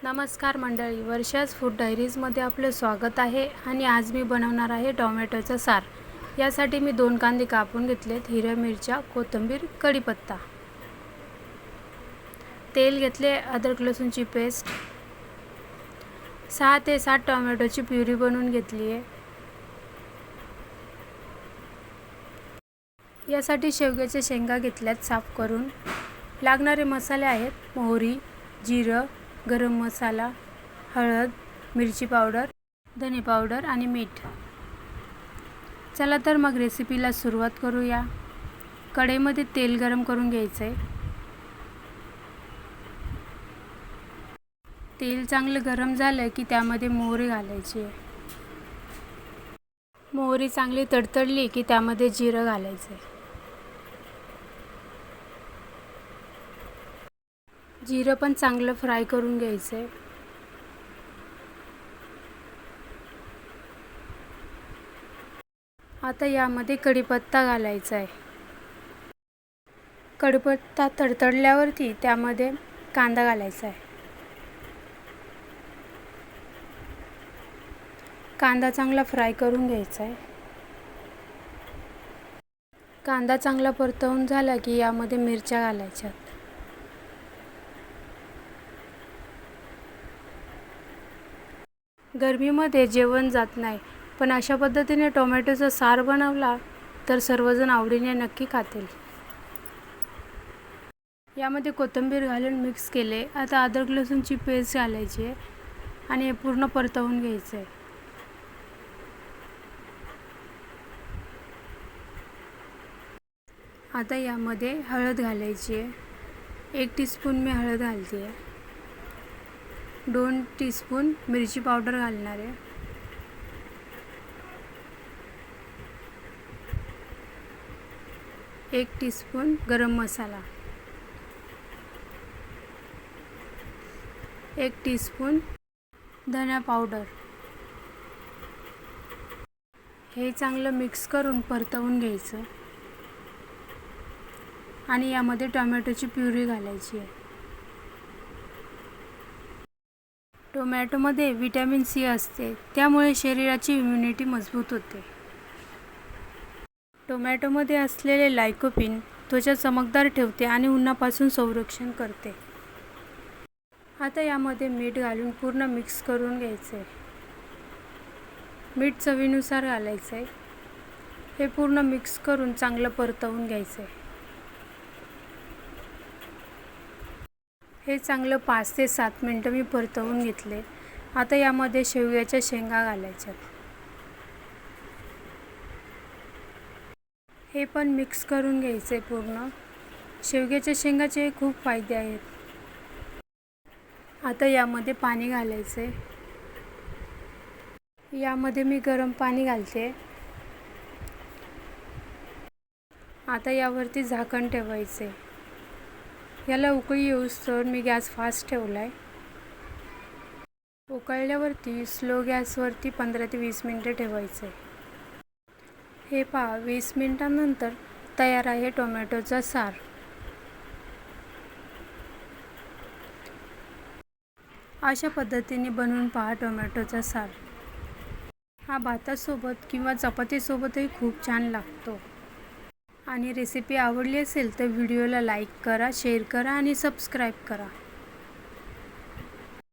नमस्कार मंडळी, वर्षास फूड डायरीजमध्ये आपलं स्वागत आहे. आणि आज मी बनवणार आहे टोमॅटोचं सार. यासाठी मी 2 कांदे कापून घेतलेत, हिरव्या मिरच्या, कोथिंबीर, कढीपत्ता, तेल घेतले, अद्रक लसूणची पेस्ट, 6 ते 7 टोमॅटोची प्युरी बनवून घेतली आहे. यासाठी शेवग्याच्या शेंगा घेतल्यात साफ करून. लागणारे मसाले आहेत मोहरी, जिरं, गरम मसाला, हळद, मिरची पावडर, धने पावडर आणि मीठ. चला तर मग रेसिपीला सुरुवात करूया. कढईमध्ये तेल गरम करून घ्यायचं आहे. तेल चांगलं गरम झालं की त्यामध्ये मोहरी घालायची आहे. मोहरी चांगली तडतडली की त्यामध्ये जिरं घालायचं आहे. जिरं पण चांगलं फ्राय करून घ्यायचं आहे. आता यामध्ये कढीपत्ता घालायचा आहे. कढीपत्ता तडतडल्यावरती त्यामध्ये कांदा घालायचा आहे. कांदा चांगला फ्राय करून घ्यायचा आहे. कांदा चांगला परतवून झाला की यामध्ये मिरच्या घालायच्या. गरमीमध्ये जेवण जात नाही, पण अशा पद्धतीने टोमॅटोचा सार बनवला तर सर्वजण आवडीने नक्की खातील. यामध्ये कोथिंबीर घालून मिक्स केले. आता अद्रक लसूणची पेस्ट घालायची आहे आणि हे पूर्ण परतवून घ्यायचं आहे. आता यामध्ये हळद घालायची आहे. 1 टीस्पून मी हळद घालते आहे. 2 टीस्पून मिरची पावडर घालणार आहे. 1 टीस्पून गरम मसाला, 1 टीस्पून धना पावडर. हे चांगलं मिक्स करून परतवून घ्यायचं आणि यामध्ये टोमॅटोची प्युरी घालायची आहे. टोमॅटोमध्ये व्हिटॅमिन सी असते, त्यामुळे शरीराची इम्युनिटी मजबूत होते. टोमॅटोमध्ये असलेले लायकोपीन त्वचा चमकदार ठेवते आणि उन्हापासून संरक्षण करते. आता यामध्ये मीठ घालून पूर्ण मिक्स करून घ्यायचे. मीठ चवीनुसार घालायचं आहे. हे पूर्ण मिक्स करून चांगलं परतवून घ्यायचं. हे चांगलं 5 ते 7 मिनटं मी परतवून घेतले. आता यामध्ये शेवग्याच्या शेंगा घालायच्या. हे पण मिक्स करून घ्यायचे पूर्ण. शेवग्याच्या शेंगाचे खूप फायदे आहेत. आता यामध्ये पाणी घालायचे. यामध्ये मी गरम पाणी घालते. आता यावरती झाकण ठेवायचे. याला उकळी येऊस्तोवर मी गॅस फास्ट ठेवला आहे. उकळल्यावरती स्लो गॅसवरती 15 ते 20 मिनिटं ठेवायचे. हे पहा, 20 मिनिटांनंतर तयार आहे टोमॅटोचा सार. अशा पद्धतीने बनवून पहा टोमॅटोचा सार. हा भातासोबत किंवा चपातीसोबतही खूप छान लागतो. आणि रेसिपी आवडली असेल तर व्हिडिओला लाईक करा, शेअर करा आणि सबस्क्राईब करा.